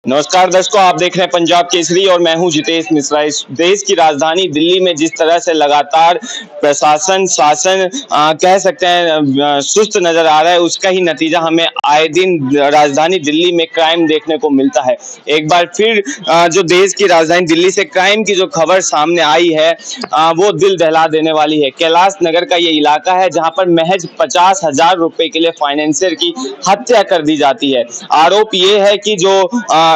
नमस्कार दर्शकों, आप देख रहे हैं पंजाब केसरी और मैं हूं जितेश मिश्रा। इस देश की राजधानी दिल्ली में जिस तरह से लगातार प्रशासन शासन कह सकते हैं सुस्त नजर आ रहा है, उसका ही नतीजा हमें आए दिन राजधानी दिल्ली में क्राइम देखने को मिलता है। एक बार फिर जो देश की राजधानी दिल्ली से क्राइम की जो खबर सामने आई है वो दिल दहला देने वाली है। कैलाश नगर का ये इलाका है जहां पर महज 50,000 रुपए के लिए फाइनेंसर की हत्या कर दी जाती है। आरोप ये है कि जो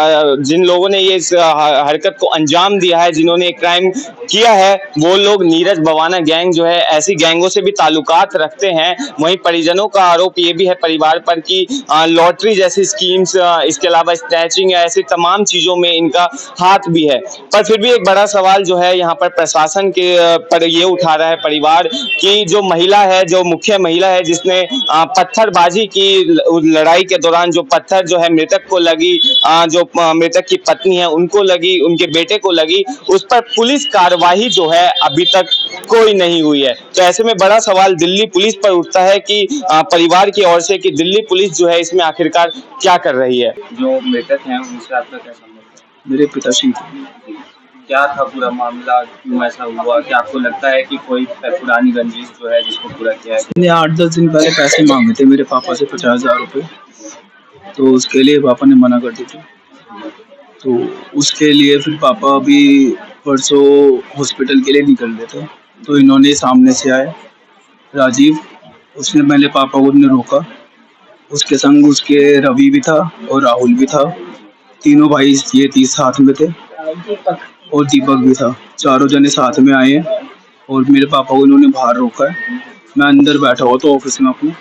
जिन लोगों ने ये इस हरकत को अंजाम दिया है, जिन्होंने क्राइम किया है, वो लोग नीरज बवाना गैंग जो है ऐसी गैंगों से भी ताल्लुकात रखते हैं। वहीं परिजनों का आरोप ये भी है परिवार पर कि लॉटरी जैसी स्कीम्स, इसके अलावा स्नैचिंग, ऐसी तमाम चीजों में इनका हाथ भी है। पर फिर भी एक बड़ा सवाल जो है यहाँ पर प्रशासन के पर ये उठा रहा है परिवार की जो महिला है, जो मुख्य महिला है जिसने पत्थरबाजी की लड़ाई के दौरान जो पत्थर जो है मृतक को लगी, जो मृतक की पत्नी है उनको लगी, उनके बेटे को लगी, उस पर पुलिस कार्रवाई जो है अभी तक कोई नहीं हुई है। तो ऐसे में बड़ा सवाल दिल्ली पुलिस पर उठता है कि परिवार की ओर से कि दिल्ली पुलिस जो है इसमें आखिरकार क्या कर रही है। जो मृतक हैं उनसे आपका क्या संबंध है? मेरे पिताश्री थे। क्या था पूरा मामला, क्यों ऐसा हुआ? क्या आपको लगता है कि कोई पुरानी रंजिश जो है जिसको पूरा किया है? मैंने 8-10 दिन पहले पैसे मांगे थे मेरे पापा से 50,000 रुपये, तो उसके लिए पापा ने मना कर दी थी। तो उसके लिए फिर पापा अभी परसों हॉस्पिटल के लिए निकल गए थे, तो इन्होंने सामने से आए राजीव, उसने पहले पापा को ने रोका। उसके संग उसके रवि भी था और राहुल भी था, तीनों भाई ये 30 साथ में थे और दीपक भी था। चारों जने साथ में आए हैं और मेरे पापा को इन्होंने बाहर रोका है। मैं अंदर बैठा हुआ तो ऑफिस में अपने,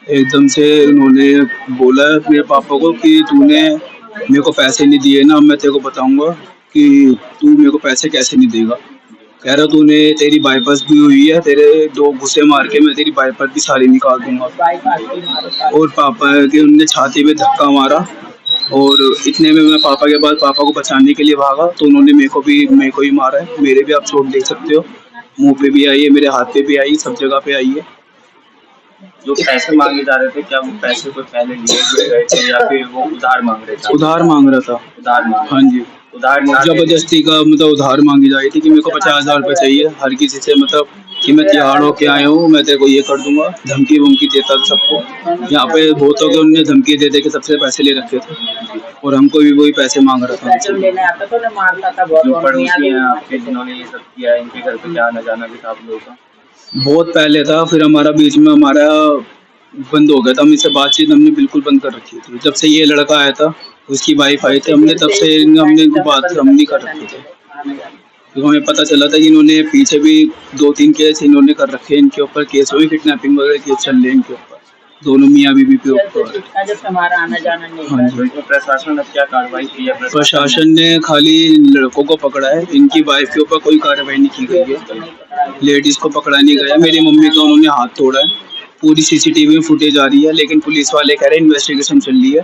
एकदम से इन्होंने बोला है मेरे पापा को कि तूने मेरे को पैसे नहीं दिए ना, मैं तेरे को बताऊंगा कि तू मेरे को पैसे कैसे नहीं देगा। कह रहा तूने तेरी बाईपास भी हुई है, तेरे 2 घुसे मार के मैं तेरी बाईपास भी सारी निकाल दूंगा। और पापा के उनने छाती में धक्का मारा और इतने में मैं पापा के बाद पापा को बचाने के लिए भागा तो उन्होंने मेरे को ही मारा है। मेरे भी आप चोट देख सकते हो, मुंह पे भी आई है, मेरे हाथ पे भी आई है, सब जगह पे आई है। जो पैसे मांगे जा रहे थे, क्या वो पैसे को पहले लिए गए थे या फिर वो उधार मांग रहे थे? उधार मांग रहा था। उधार मांग, हाँ जी, उधार जबरदस्ती का मतलब उधार मांगी जा रही थी कि मेरे को 50,000 रुपये चाहिए हर किसी से, मतलब कि मैं तैयार होके आया हूँ, मैं तेरे को ये कर दूंगा। धमकी वमकी देता था सबको। यहाँ पे बहुतों के उन्होंने धमकी दे दे के सबसे पैसे ले रखे थे और हमको भी वही पैसे मांग रहा था। जो पड़ोसी हैं आपके जिन्होंने ये सब किया है, इनके घर पे क्या आना जाना भी था आप लोगों का? बहुत पहले था, फिर हमारा बीच में हमारा बंद हो गया था। हम इससे बातचीत हमने बिल्कुल बंद कर रखी थी। जब से ये लड़का आया था, उसकी वाइफ आई थी, हमने तब से हमने बात हम नहीं कर रखी थी। तो हमें पता चला था कि इन्होंने पीछे भी 2-3 केस इन्होंने कर रखे हैं, इनके ऊपर केस हुए, किडनैपिंग वगैरह केस चल रहे हैं इनके ऊपर, दोनों मियाँ बीवी के ऊपर। हाँ जी, तो प्रशासन ने क्या कार्रवाई की है? प्रशासन ने खाली लड़कों को पकड़ा है, इनकी वाइफ के ऊपर कोई कार्रवाई नहीं की गई है। लेडीज को पकड़ा नहीं गया। मेरी मम्मी का उन्होंने हाथ तोड़ा है, पूरी सीसीटीवी में फुटेज आ रही है, लेकिन पुलिस वाले कह रहे हैं इन्वेस्टिगेशन चल रही है,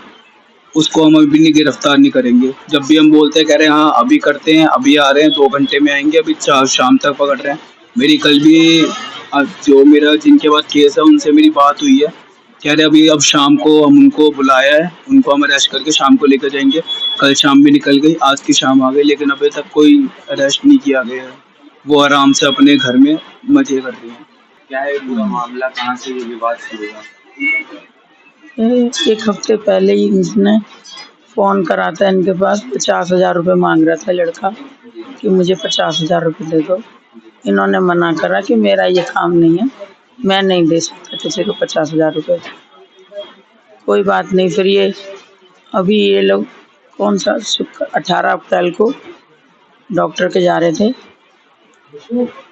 उसको हम अभी नहीं गिरफ्तार नहीं करेंगे। जब भी हम बोलते हैं कह रहे हैं हाँ अभी करते हैं, अभी आ रहे हैं, 2 घंटे में आएंगे, अभी शाम तक पकड़ रहे हैं। मेरी कल भी जो मेरा जिनके बाद केस है उनसे मेरी बात हुई है, कह रहे अभी अब शाम को हम उनको बुलाया है, उनको हम अरेस्ट करके शाम को लेकर जाएंगे। कल शाम भी निकल गई, आज की शाम आ गई, लेकिन अभी तक कोई अरेस्ट नहीं किया गया है। वो आराम से अपने घर में मजे कर रही हैं। क्या है पूरा मामला, कहाँ से ये विवाद शुरू हुआ? 1 हफ्ते पहले ही इसने फ़ोन करा था इनके पास। 50,000 रुपये मांग रहा था लड़का कि मुझे 50,000 रुपये दे दो। इन्होंने मना करा कि मेरा ये काम नहीं है, मैं नहीं दे सकता किसी को 50,000 रुपये। कोई बात नहीं। फिर ये अभी ये लोग कौन सा 18 अप्रैल को डॉक्टर के जा रहे थे,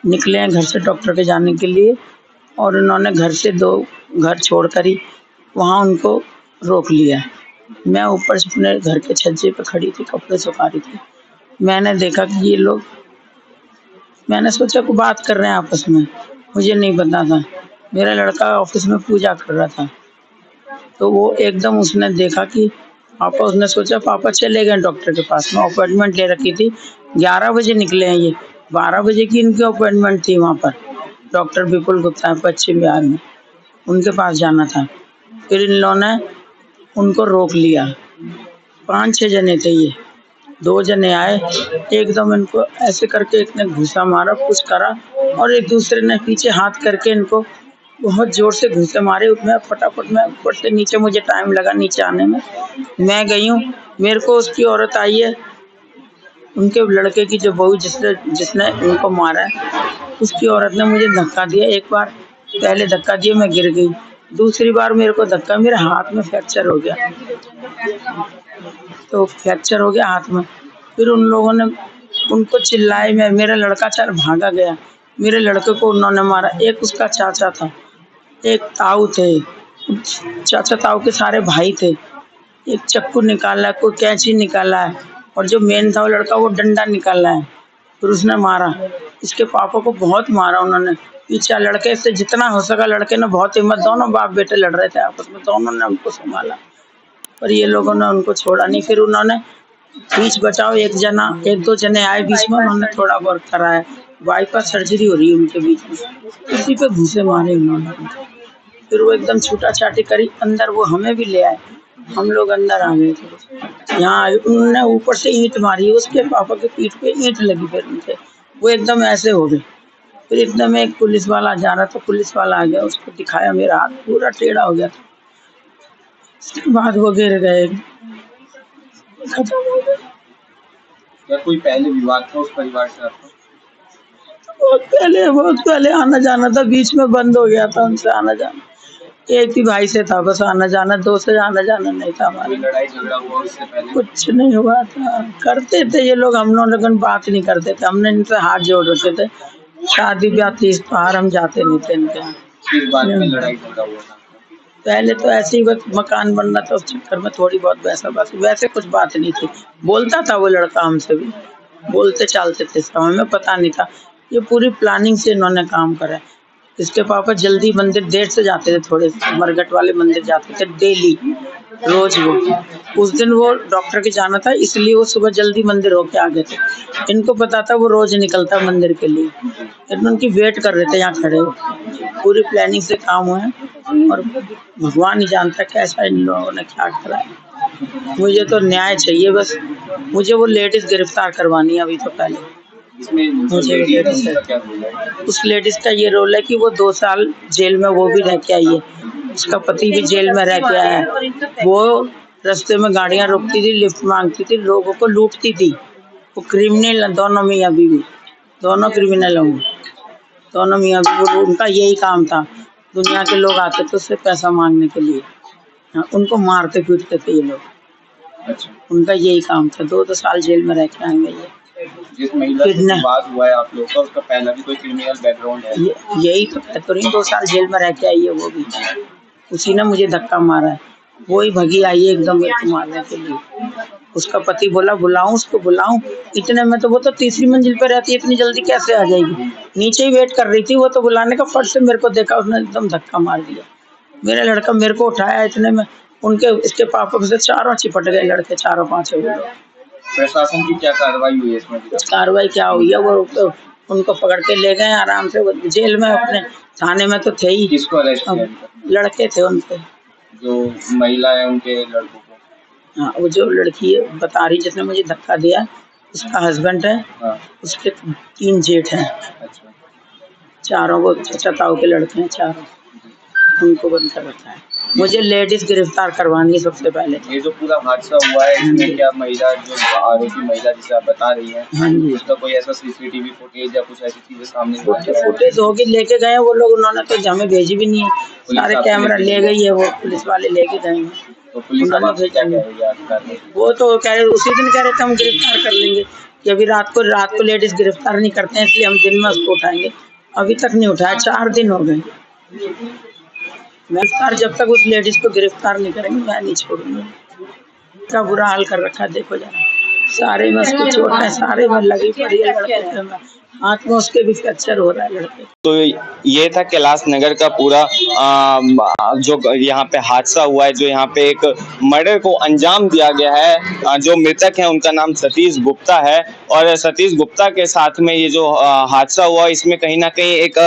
निकले हैं घर से डॉक्टर के जाने के लिए, और इन्होंने घर से 2 घर छोड़कर ही वहाँ उनको रोक लिया। मैं ऊपर से अपने घर के छज्जे पे खड़ी थी, कपड़े सुखा रही थी। मैंने देखा कि ये लोग, मैंने सोचा को बात कर रहे हैं आपस में, मुझे नहीं पता था। मेरा लड़का ऑफिस में पूजा कर रहा था, तो वो एकदम उसने देखा कि पापा, उसने सोचा पापा चले गए डॉक्टर के पास में। अपॉइंटमेंट ले रखी थी, 11 बजे निकले हैं ये, 12 बजे की इनकी अपॉइंटमेंट थी वहाँ पर। डॉक्टर विपुल गुप्ता है पश्चिम बिहार में, उनके पास जाना था। फिर इन लोगों ने उनको रोक लिया। 5-6 जने थे ये। 2 जने आए, एकदम इनको ऐसे करके एक ने घूसा मारा, कुछ करा और एक दूसरे ने पीछे हाथ करके इनको बहुत जोर से घूसे मारे। मैं फटाफट मैं ऊपर से नीचे, मुझे टाइम लगा नीचे आने में। मैं गई हूँ, मेरे को उसकी औरत आई है, उनके लड़के की जो बहू जिसने उनको मारा है, उसकी औरत ने मुझे धक्का दिया। एक बार पहले धक्का दिया, मैं गिर गई। दूसरी बार मेरे को धक्का, मेरे हाथ में फ्रैक्चर हो गया। तो फ्रैक्चर हो गया हाथ में। फिर उन लोगों ने उनको चिल्लाए, मेरा लड़का चल भागा गया। मेरे लड़के को उन्होंने मारा। एक उसका चाचा था, एक ताऊ थे, चाचा ताऊ के सारे भाई थे। एक चाकू निकाला है, कोई कैंची निकाला है, और जो मेन था वो लड़का, वो डंडा निकाला है। फिर उसने मारा। इसके पापा को बहुत मारा उन्होंने। पीछे लड़के से जितना हो सका, लड़के ने बहुत हिम्मत, दोनों बाप बेटे लड़ रहे थे आपस में, दोनों ने उनको संभाला, पर ये लोगों ने उनको छोड़ा नहीं। फिर उन्होंने बीच बचाओ, एक दो जने आए बीच में, उन्होंने थोड़ा बहुत कराया। बाईपास सर्जरी हो रही है उनके बीच में, उसी पे घूसे मारे उन्होंने। फिर वो एकदम छूटा छाटी करी अंदर, वो हमें भी ले आए, हम लोग अंदर आ गए थे। यहाँ उन्होंने ऊपर से ईंट मारी, उसके पापा के पीठ पे ईंट लगी। फिर उनके वो एकदम ऐसे हो गए। फिर एकदम एक पुलिस वाला जा रहा था, पुलिस वाला आ गया, उसको दिखाया, मेरा हाथ पूरा टेढ़ा हो गया था। उसके बाद वो गिर गए, खत्म हो गए। क्या कोई पहले विवाद था उस परिवार से आपका? बहुत पहले आना जाना था, बीच में बंद हो गया था उनसे आना जाना। एक ही भाई से था बस आना जाना, 2 से आना जाना नहीं था हमारे। कोई लड़ाई झगड़ा हुआ उससे पहले? कुछ नहीं हुआ था। करते थे ये लोग, हम लोग लेकिन बात नहीं करते थे। हमने इनसे हाथ जोड़ रखे थे। शादी ब्याह, तीज त्योहार हम जाते नहीं थे इनके यहाँ। किस बात में लड़ाई झगड़ा हुआ था? पहले तो ऐसे ही बस मकान बनना था, उस चक्कर में थोड़ी बहुत वैसे कुछ बात नहीं थी। बोलता था वो लड़का हमसे भी, बोलते चालते थे सब, हमें पता नहीं था। ये पूरी प्लानिंग से इन्होंने काम करा है। इसके पापा जल्दी मंदिर देर से जाते थे, थोड़े मरघट वाले मंदिर जाते थे डेली, रोज। वो उस दिन वो डॉक्टर के जाना था, इसलिए वो सुबह जल्दी मंदिर होके आ गए थे। इनको पता था वो रोज निकलता मंदिर के लिए, लेकिन उनकी वेट कर रहे थे यहाँ खड़े हो। पूरी प्लानिंग से काम हुआ है, और भगवान ही जानता कैसा इन लोगों ने क्या करा है। मुझे तो न्याय चाहिए बस। मुझे वो लेडीज गिरफ्तार करवानी है अभी तो पहले। मुझे उस लेडीज का ये रोल है कि वो 2 साल जेल में वो भी रह के आई है, उसका पति भी जेल में रह के आया है। वो रास्ते में गाड़ियां रोकती थी, लिफ्ट मांगती थी, लोगों को लूटती थी। वो क्रिमिनल, दोनों मियाँ बीवी, दोनों क्रिमिनल होंगे, दोनों मियाँ बीवी। उनका यही काम था, दुनिया के लोग आते थे उससे पैसा मांगने के लिए, उनको मारते पीटते थे ये लोग। अच्छा, उनका यही काम था। 2 साल जेल में रह के आएंगे ये। जिस महिला से विवाद हुआ है आप लोग का, उसका पहला भी कोई क्रिमिनल बैकग्राउंड है? यही तो कहते रही, 2 साल जेल में रह के आई है वो भी। उसी ने मुझे धक्का मारा है, वो ही भगी आई है एकदम मेरे को मारने के लिए। उसका पति बोला बुलाऊं उसको, बुलाऊं। इतने में तो वो तो 3री मंजिल पे रहती है, इतनी जल्दी कैसे आ जाएगी। नीचे ही वेट कर रही थी वो तो, बुलाने का फट से मेरे को देखा, उसने एकदम धक्का मार दिया। मेरा लड़का मेरे को उठाया, इतने में उनके इसके पापा से चारों चिपट गए लड़के, 4-5 लोग। प्रशासन की क्या कार्रवाई हुई है इसमें? कुछ कार्रवाई क्या हुई है, वो तो उनको पकड़ के ले गए आराम से। वो जेल में अपने थाने में तो थे ही। किसको अरेस्ट किया? लड़के थे उनके, जो महिला है उनके लड़कों को? हाँ, वो जो लड़की है बता रही जिसने मुझे धक्का दिया, उसका हस्बैंड है। हाँ। उसके 3 जेठ हैं। अच्छा, चारों वो चाचा ताऊ के लड़के हैं, चारों उनको बंद कर रखा है। मुझे लेडीज गिरफ्तार करवानी है सबसे पहले। ये जो पूरा हादसा हुआ है इसमें क्या महिला, जो आरोपी महिला जिसे आप बता रही हैं, हाँ जी, उसका कोई ऐसा सीसीटीवी फुटेज या कुछ ऐसी चीजें सामने नहीं आई? फुटेज होगी, लेके गए वो लोग, उन्होंने तो हमें भेजी भी नहीं है। सारे कैमरा ले गई है वो, पुलिस वाले लेके गए हैं। तो पुलिस उन्होंने क्या कह रही है आज? वो तो कह रहे, उसी दिन कह रहे थे हम गिरफ्तार कर लेंगे, कि अभी रात को लेडीज गिरफ्तार नहीं करते हैं, इसलिए हम दिन में उसको उठाएंगे। अभी तक नहीं उठाया, 4 दिन हो गए। गिरफ्तार जब तक उस लेडीज को गिरफ्तार नहीं करेंगे मैं नहीं छोड़ूंगी। क्या बुरा हाल कर रखा है देखो जरा, सारे में उसकी चोट है, सारे में लगी पड़ी है लड़के में। हाथ में उसके भी फ्रैक्चर हो रहा है लड़के को। तो ये था कैलाश नगर का पूरा जो यहाँ पे हादसा हुआ है, जो यहाँ पे एक मर्डर को अंजाम दिया गया है। जो मृतक है उनका नाम सतीश गुप्ता है और सतीश गुप्ता के साथ में ये जो हादसा हुआ, इसमें कहीं ना कहीं एक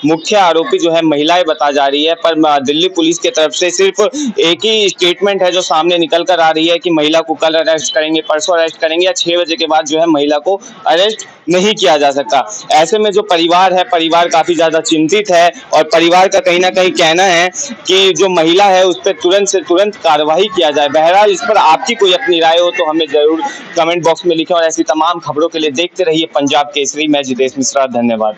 मुख्य आरोपी जो है महिलाएं बता जा रही है, पर दिल्ली पुलिस की तरफ से सिर्फ एक ही स्टेटमेंट है जो सामने निकल कर आ रही है कि महिला को कल अरेस्ट करेंगे, परसों अरेस्ट करेंगे या 6 बजे के बाद जो है महिला को अरेस्ट नहीं किया जा सकता। ऐसे में जो परिवार है, परिवार काफी ज्यादा चिंतित है और परिवार का कहीं ना कहीं कहना है कि जो महिला है उस पर तुरंत से तुरंत कार्रवाई किया जाए। बहरहाल इस पर आपकी कोई अपनी राय हो तो हमें जरूर कमेंट बॉक्स में लिखें और ऐसी तमाम खबरों के लिए देखते रहिए पंजाब केसरी। मैं जितेश मिश्रा, धन्यवाद।